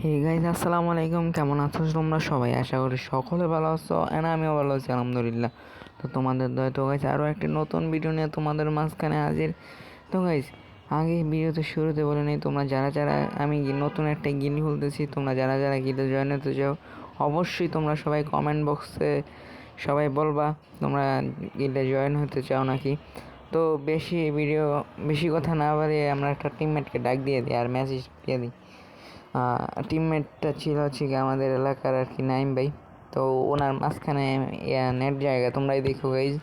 Hey guys, আসসালামু আলাইকুম। কেমন আছো তোমরা সবাই? আশা করি সকলে ভালো আছো, এন্ড আমিও ভালো আছি আলহামদুলিল্লাহ। তো তোমাদের দয়া তো গাইজ আরও একটি নতুন ভিডিও নিয়ে তোমাদের মাঝখানে হাজির। তো গাইজ, আগে ভিডিওতে শুরুতে বলে নেই, তোমরা যারা যারা আমি নতুন একটা গিল্ড খুলতেছি, তোমরা যারা যারা গিল্ডে জয়েন হতে চাও অবশ্যই তোমরা সবাই কমেন্ট বক্সে সবাই বলবা তোমরা গিল্ডে জয়েন হতে চাও নাকি। তো বেশি কথা না বাড়িয়ে আমরা একটা টিমমেটকে ডাক দিয়ে দিই আর মেসেজ দিয়ে দিই। টিমমেটটা ছিল হচ্ছে কি আমাদের এলাকার আর কি নাইম ভাই। তো ওনার মাঝখানে নেট জায়গা তোমরাই দেখো গাইজ।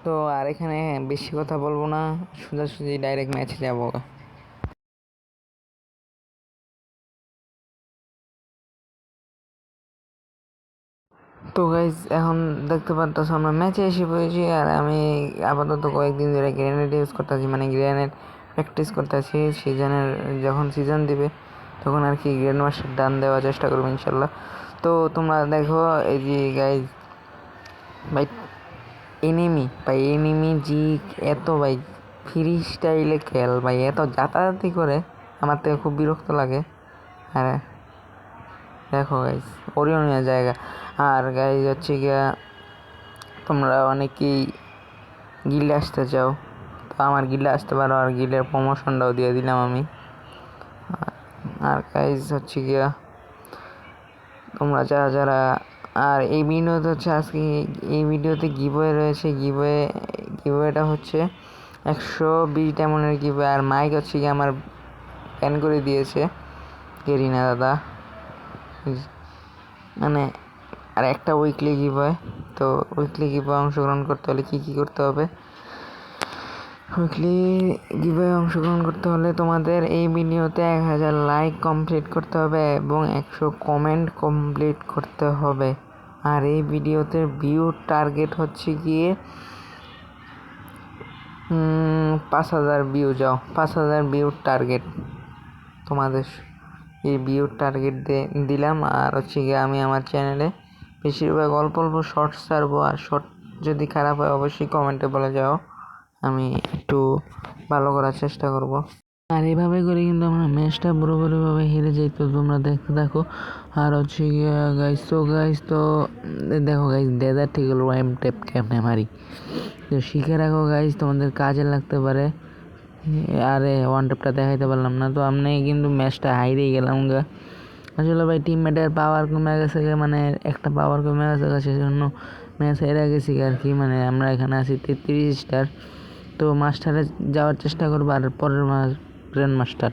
তো আর এখানে বেশি কথা বলবো না, সোজাসুজি ডাইরেক্ট ম্যাচে যাবো। তো গাইজ এখন দেখতে পারতো আমরা ম্যাচে এসে পড়েছি, আর আমি আপাতত কয়েকদিন ধরে গ্রেনেড ইউজ করতেছি, মানে গ্রেনেড প্র্যাকটিস করতেছি। যখন সিজন দিবে তখন আর কি গ্রেনেড মাস্টার ডান দেওয়ার চেষ্টা করবো ইনশাল্লাহ। তো তোমরা দেখো এই যে গাইজ ভাই, এনিমি জি এত ভাই ফ্রি স্টাইলে খেল ভাই, এত যাতায়াতি করে আমার থেকে খুব বিরক্ত লাগে। আর দেখো গাইজ অরিয়নীয় জায়গা। আর গাইজ হচ্ছে গিয়া তোমরা অনেকেই গিল্ডে আসতে চাও, তো আমার গিল্ডে আসতে পারো, আর গিল্ডের প্রমোশনটাও দিয়ে দিলাম আমি। আর গাইজ হচ্ছে গিয়া তোমরা যারা যারা আর এই ভিডিওতে হচ্ছে আজকে এই ভিডিওতে গিভওয়ে রয়েছে। গিভওয়েটা হচ্ছে 120 ডায়মন্ডের গিভওয়ে। আর মাইক হচ্ছে কি আমার প্যান করে দিয়েছে গেরিনা দাদা, মানে আর একটা উইকলি গিভওয়ে। তো উইকলি গিভওয়ে অংশগ্রহণ করতে হলে কী করতে হবে? উইকলি গিভওয়ে অংশগ্রহণ করতে হলে তোমাদের এই ভিডিওতে 1000 লাইক কমপ্লিট করতে হবে এবং 100 কমেন্ট কমপ্লিট করতে হবে। আর এই ভিডিওতে ভিউ টার্গেট হচ্ছে গিয়ে 5000 ভিউ। 5000 ভিউর টার্গেট তোমাদের, এই ভিউর টার্গেট দিলাম। আর হচ্ছে গিয়ে আমি আমার চ্যানেলে বেশিরভাগ অল্প শর্টস ছাড়বো, আর শর্ট যদি খারাপ হয় অবশ্যই কমেন্টে বলে যাও, আমি একটু ভালো করার চেষ্টা করব। আর এইভাবে করে কিন্তু আমরা ম্যাচটা পুরোপুরিভাবে হেরে যাই। তো তোমরা দেখতে থাকো। আর হচ্ছে গিয়া গাইজ তো দেখো গাইজ, ডেজার্ট ঠিক হলো ওয়াইম টেপ কেমনে মারি, তো শিখে রাখো গাইজ, তোমাদের কাজে লাগতে পারে। আরে ওয়ান টেপটা দেখাইতে পারলাম না, তো আমি কিন্তু ম্যাচটা হাইরেই গেলাম গা। আসলে ভাই টিমমেটের পাওয়ার কমে গেছে, মানে একটা পাওয়ার কমে গেছে, সেজন্য ম্যাচ হেরে গেছি আর কি। মানে আমরা এখানে আছি 33 স্টার। তো মাস্টারে যাওয়ার চেষ্টা করবো, আর পরের মাস গ্র্যান্ড মাস্টার।